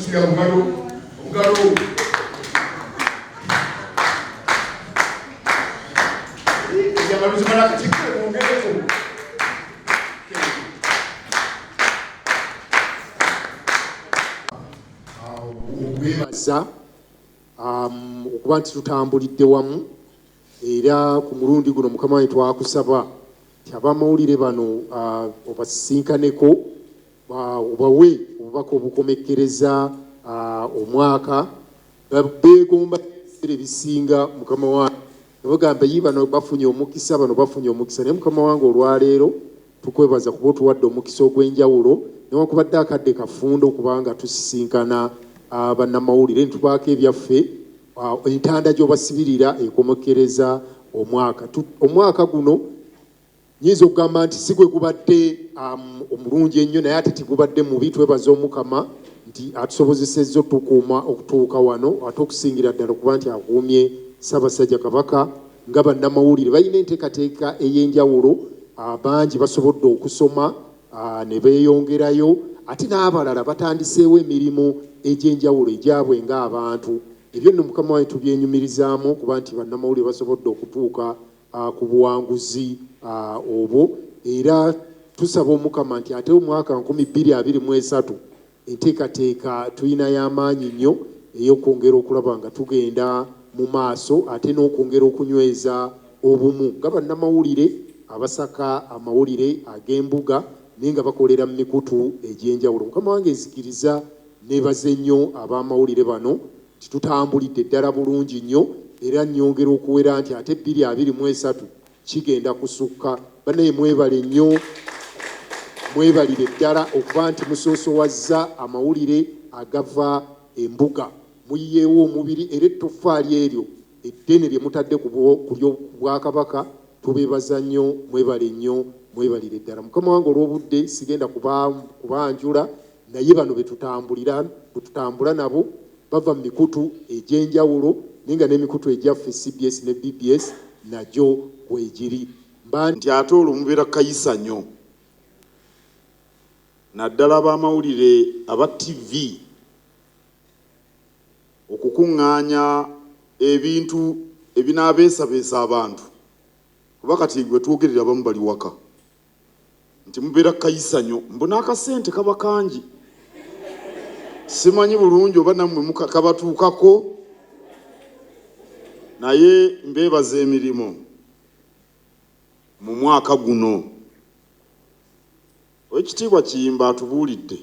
tusiga mugalo yamaluzi bana Kattikiro mwongereko okwebaza okuba nti tutambulidde wamu era ku mulundi guno mukama wange twakusaba nti abamawulire bano obasisinkaneko obawe obubaka obukomekkereza omwaka beegomba ebiseera ebisinga mukama wange nebagamba yi bano bafunye omukisa naye mukama wange olwaleero tukwebaza kuba otuwadde omukisa ogw'enjawulo newankubadde akadde kafundo okubanga tusisinkana bannamawulire nitubaako ebyaffe entanda gy'obasibirira ekomekkereza omwaka guno nyinza okugamba nti si gwe gubadde omulungi ennyo naye ate tigubadde mubi twebaza omukama nti atusobozesezza okutuuka wano ate okusingira ddala okuba nti akuumye Ssaabasajja Kabaka nga bannamawulire balina enteekateeka ey'enjawulo bangi basobodde okusoma ne beeyongerayo ate n'abalala batandiseewo emirimu egy'enjawulo egyabwe ng'abantu ebyo nno mukama wange tubyenyumirizaamu kuba nti bannamawulire basobodde okutuuka ku buwanguzi obwo era tusaba omukama nti ate omwaka 2023 enteekateeka tulina y'amaanyi nnyo ey'okwongera okulaba nga tugenda mu maaso ate n'okwongera okunyweza obumu nga bannamawulire abasaka amawulire ag'embuga naye nga bakolera mu mikutu egy'enjawulo mukama wange nzikiriza neebaze nnyo ab'amawulire bano nti tutambulidde ddala bulungi nnyo era nnyongera okuwera nti ate 2023 kigenda kusukka banaye mwebale nnyo mwebalire ddala okuba nti musoosowazza amawulire agava embuga muyiyeewo omubiri era ettoffaali eryo eddene lye mutadde ku bwakabaka tubeebaza nnyo mwebale nnyo mwebalire ddala mukama wange olw'obudde sigenda kubanjula naye bano betutambula nabo bava mu mikutu egy'enjawulo naye nga n'emikutu egyaffe CBS ne BBS nagyo kwegiri nti ate olwo mubeera kayisa nnyo naddala ab'amawulire aba TV okukuŋŋaanya ebintu ebinaabeesabeesa abantu kuba kati gwe twogerera abamu bali waka nti mubeera kayisa nnyo mbona akasente kaba kangi simanyi bulungi oba nammwe kabatuukako naye mbeebaza emirimu mu mwaka guno ekitiibwa Kiyimba atubuulidde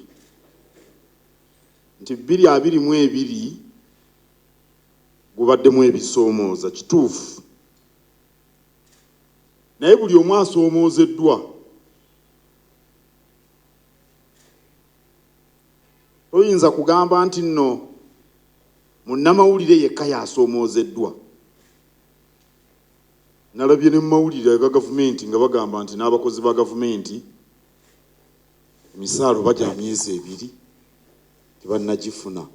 nti 2022 gubaddemu ebisoomooza kituufu naye buli omu asoomoozeddwa oyinza kugamba nti nno munnamawulire yekka yasoomoozeddwa nalabye ne mumawulire ga gavumenti nga bagamba nti n'abakozi ba gavumenti emisaalo bajja myezi 2 tebannagifuna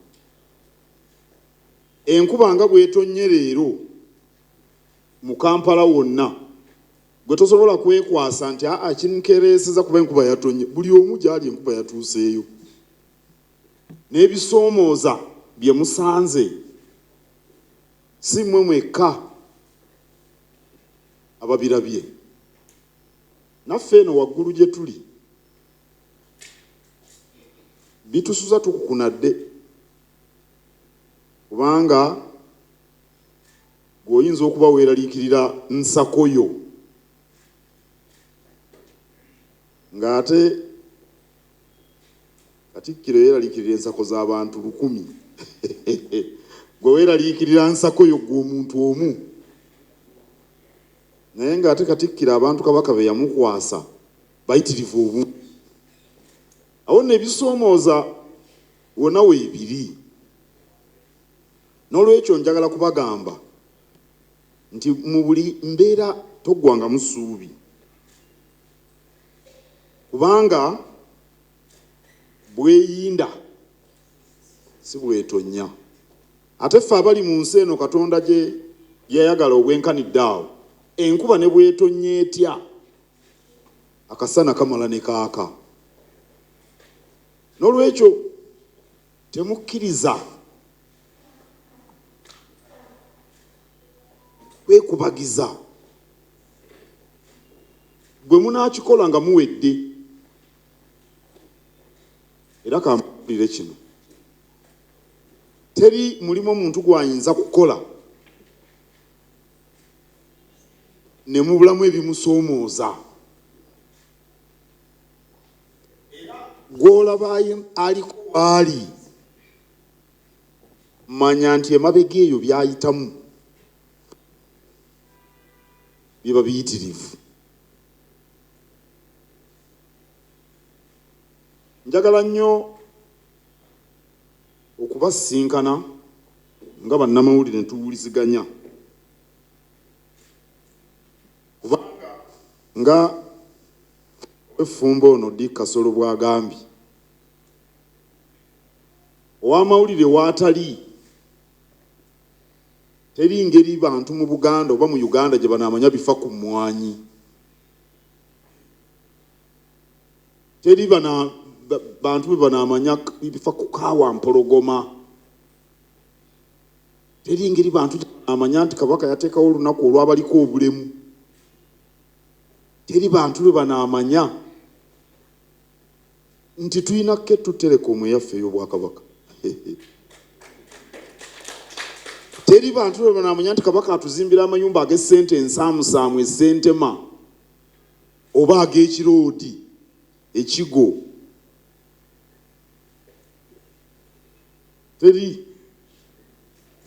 enkuba nga bwetonye leero mu Kampala wonna gwe tosobola kwekwasa nti kinkereeseza kuba enkuba yatonye buli omu gyali enkuba yatuuseeyo n'ebisoomooza bye musanze si mmwe mwekka ababirabye naffe eno waggulu gye tuli bitusuza tukukunadde kubanga gweoyinza okuba weeraliikirira nsakoyo ng'ate Kattikiro yeeraliikirira ensako z'abantu 1,000 gwe weeraliikirira nsakoyo gw'omuntu omu naye ng'ate Kattikiro abantu Kabaka be yamukwasa bayitirivu obu awo n'ebisoomooza wonna weebiri n'olwekyo njagala kubagamba nti mu buli mbeera toggwangamu ssuubi kubanga bweyinda si bwetonnya ate ffe abali mu nsi eno Katonda gye yayagala obwenkanidde awo enkuba ne bwetonnya etya akasana kamala ne kaaka n'olwekyo temukkiriza kwekubagiza bwe munaakikola nga muwedde. Era kampulire kino, teri mulimu omuntu gwayinza kukola ne mubulamu ebimusoomooza. Gw'olaba aliko waali manya nti emabega eyo byayitamu biba biyitirivu. Njagala nnyo okubasinkana nga bannamawulire ne tuwuliziganya, kubanga nga effumba ono Dick Kasolo bw'agambye, ow'amawulire w'atali teri ngeri bantu mu Buganda oba mu Uganda gye banaamanya bifa ku mmwanyi. Teri bantu be banaamanya bifa ku kaawa mpologoma. Teri ngeri bantu gye banaamanya nti Kabaka yateekawo olunaku olw'abaliko obulemu. Teri bantu be banaamanya nti tulina Ketu Telecom eyaffe ey'Obwakabaka. Teri bantu be banaamanya nti Kabaka atuzimbira amayumba ag'essente ensaamusaamu essentema oba ag'ekiroodi ekigo. Teri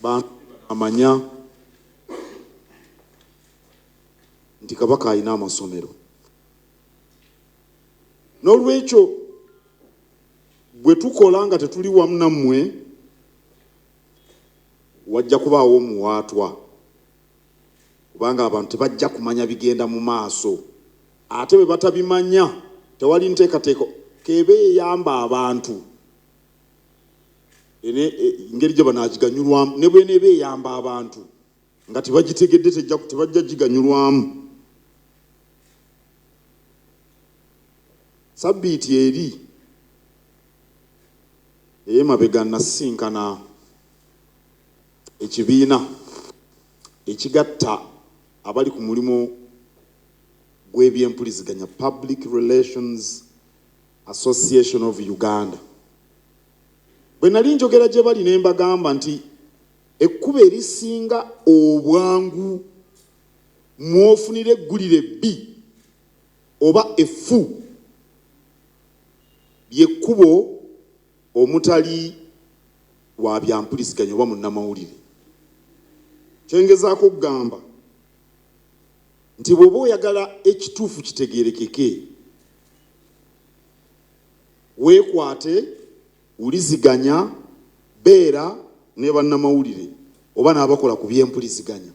bantu banaamanya nti Kabaka alina amasomero. N'olwekyo bwe tukola nga tetuli wamu nammwe wajja kubaawo omuwaatwa, kubanga abantu tebajja kumanya bigenda mu maaso. Ate bwe batabimanya tewali nteekateeko keeba eyamba abantu engeri gye banaagiganyulwamu, ne bweneeba eyamba abantu nga tebagitegedde tebajja giganyulwamu. Sabbiiti eri ey'emabega nasinkana ekibiina ekigatta abali ku mulimu gw'ebyempuliziganya, Public Relations Association of Uganda. Bwe nali njogera gye bali ne mbagamba nti ekkubo erisinga obwangu mwofunira eggulire ebbi oba effu lyekkubo omutali wa byampuliziganya oba munnamawulire. Kyengezaako okugamba nti bw'oba oyagala ekituufu kitegeerekeke, weekwate, wuliziganya, beera ne bannamawulire oba n'abakola ku byempuliziganya.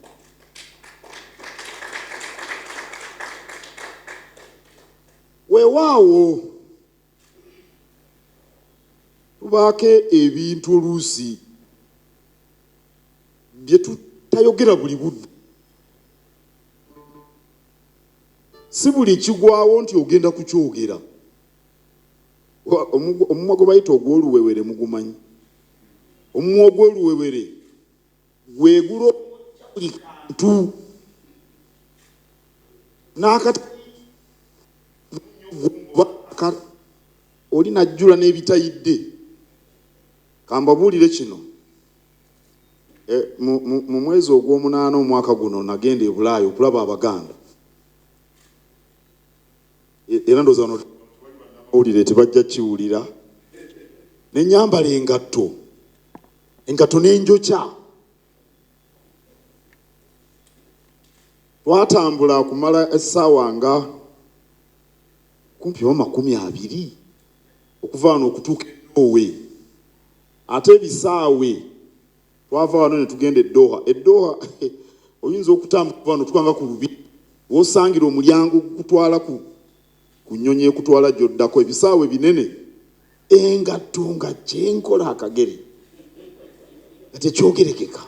Weewaawo tubaako ebintu oluusi bye tutayogera buli budde. Si buli kigwawo nti ogenda kukyogera. Omumwa gwe bayita ogw'oluwewere mugumanyi. Omumwa ogw'oluwewere gwegulo buli kantu oli najjula n'ebitayidde. Kambabuulire kino, mu mwezi ogw'omunaana omwaka guno nagenda e Bulaaya okulaba Abaganda. Era ndowooza wano bannamawulire tebajja kiwulira. Ne nyambala engatto n'enjokya. Twatambula kumala essaawa nga kumpi oba 20 okuva wano okutuuka Norway. Ate ebisaawe twava wano ne tugenda Eddoha oyinza okutambula wano tukanga ku lubi w'osangira omulyango kutwala ku nnyonyi ekutwala gy'oddako. Ebisaawe binene, engatto nga kyenkola akagere nga tekyogerekeka.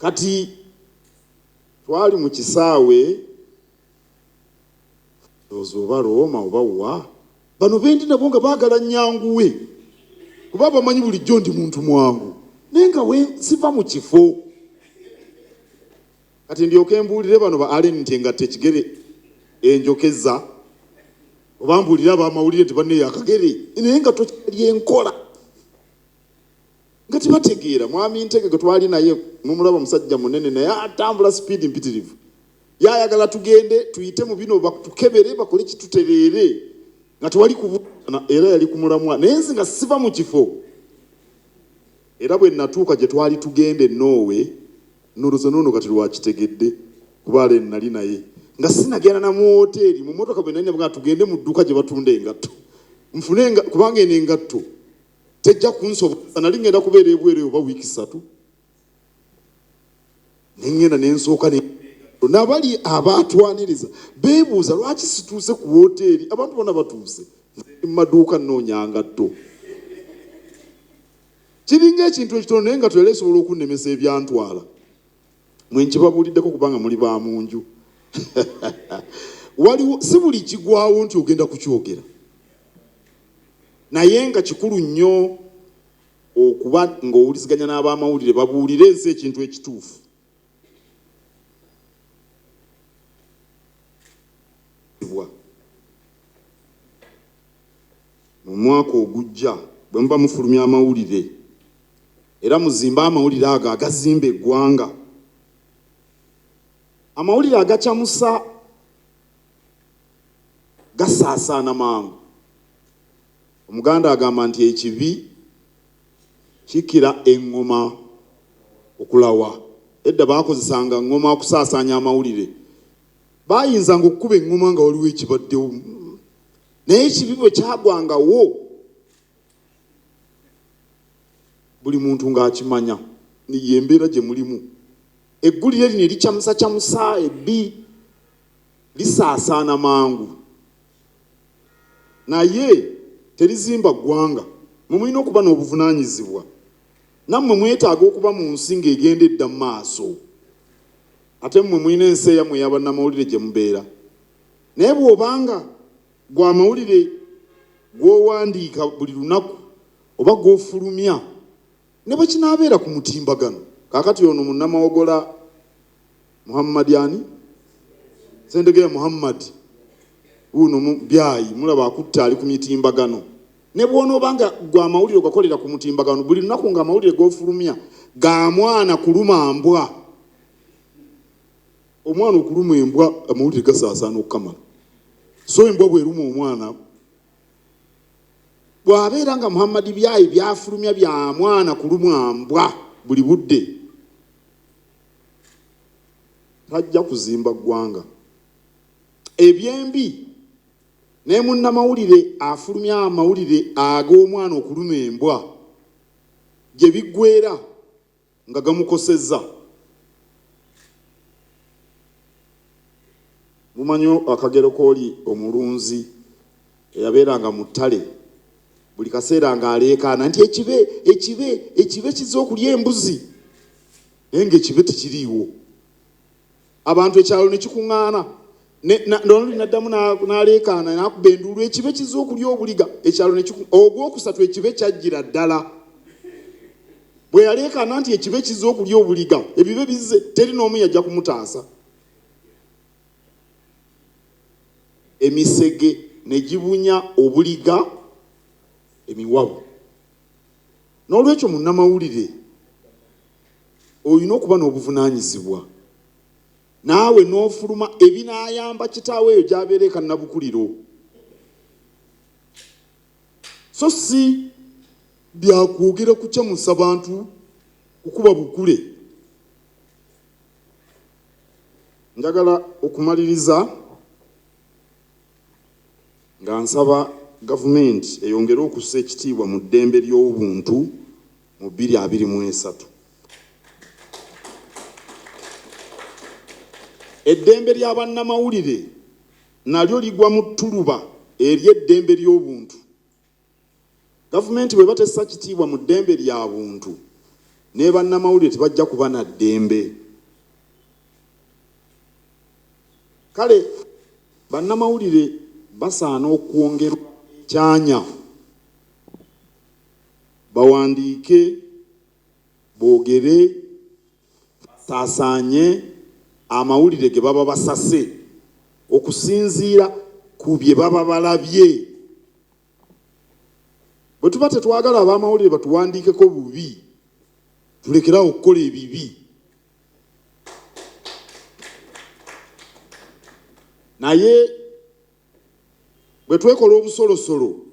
Kati twali mu kisaawe oba Roma oba wa, bano bendi nabo nga baagala nnyanguwe. kuba bamanyi bulijjo ndi muntu mwangu naye nga siva mu kifo kati ndyoke mbuulire bano ba Allen nti engatta ekigere enjokeza oba mbuulire abamawulire nti banneeyo akagere naye nga tokyali enkola nga tebategeera. Mwami Ntege gwe twali naye mumulaba musajja munene naye atambula sipiidi mpitirivu yayagala tugende tuyite mu bino batukebere bakole kitutereere nga tewali kubuana era yali kumulamwa naye nze nga siva mu kifo era bwe natuuka gye twali tugende Norway n'oluzzo n'ono kati lwakitegedde kuba Allen nali naye nga sinagenda na mu hoteeri mu motoka bwe nanya nga tugende mu dduuka gye batunda engatto nfune kubanga eno engatto tejja kunsobola nali ngenda kubeera ebweru oba wiiki 3 nengenda nensooka nabali abatwaniriza beebuuza lwaki situuse ku hoteeri abantu bona batuuse mu maduuka nnoonya ngatto kiringa ekintu ekitono naye nga twera esobola okunnemesa ebyantwala mwe nkibabuuliddeko kubanga muli ba mu nju waliwo si buli kigwawo nti ogenda kukyogera naye nga kikulu nnyo okuba ng'owuliziganya n'abamawulire babuulire ensi ekintu ekituufu. Mu mwaka ogujja bwe muba mufulumya amawulire era muzimba amawulire ago agazimba eggwanga amawulire agakyamusa gasaasaana mangu. Omuganda agamba nti ekibi kikira eŋŋoma okulawa. Edda baakozesanga ŋŋoma okusaasaanya amawulire bayinzanga okukuba eŋŋoma nga waliwo ekibaddewo naye ekibi bwe kyagwangawo buli muntu ng'akimanya yembeera gye mulimu. Eggulire lino erikyamusa ebbi lisaasaana mangu naye terizimba ggwanga. Mwe mulina okuba n'obuvunaanyizibwa nammwe mwetaaga okuba mu nsi ng'egenda edda mu maaso ate mmwe mulina ensi eyammwe ey'abannamawulire gye mubeera naye bw'obanga gwa amawulire gw'owandiika buli lunaku oba gw'ofulumya ne bwe kinaabeera ku mutimbagano. Kaakati ono munnamawogola Muhammad ani Sendegeya Muhammad uno byayi mulaba akutta ali ku mitimbagano ne bw'onoobanga gwa amawulire ogakolera ku mutimbagano buli lunaku nga amawulire g'ofulumya ga mwana kuluma mbwa. Omwana okuluma embwa amawulire gasaasaana okukamala so embwa bweruma omwana bw'abeera nga Muhammad byayi byafulumya bya mwana kulumwa mbwa buli budde tajja kuzimba ggwanga. Ebyembi naye munnamawulire afulumya amawulire ag'omwana okuluma embwa gye biggwera nga gamukosezza. Mumanyo akagero kooli omulunzi eyabeeranga mu ttale buli kaseera ng'aleekaana nti ekibe kizze okulya embuzi naye ng'ekibe tekiriiwo. Abantu ekyalo ne kikuŋŋaana noluli naddamu n'aleekaana n'akuba enduulu ekibe kizze okulya obuliga ekyalo ne ogwokusatu ekibe kyajjira ddala bwe yaleekaana nti ekibe kizze okulya obuliga ebibe bizze teri n'omu yajja kumutaasa. Emisege ne gibunya obuliga emiwabu. N'olwekyo munnamawulire olina okuba n'obuvunaanyizibwa naawe n'ofuluma ebinaayamba kitaawe eyo gy'abeera eka Nabukuliro so si byakwogera kukyamusa bantu kukuba bukule. Njagala okumaliriza nga nsaba gavumenti eyongere okussa ekitiibwa mu ddembe ly'obuntu mu 2023. Eddembe ly'abannamawulire nalyo ligwa mu ttuluba ery'eddembe ly'obuntu. Gavumenti bwe batessa kitiibwa mu ddembe lya buntu ne bannamawulire tebajja kuba na ddembe. Kale bannamawulire basaana okwongerwa kyanya bawandiike boogere basaasaanye amawulire ge baba basase okusinziira ku bye baba balabye. Bwe tuba tetwagala ab'amawulire batuwandiikeko bubi, tulekerawo okukola ebibi. Naye bwe twekola obusolosolo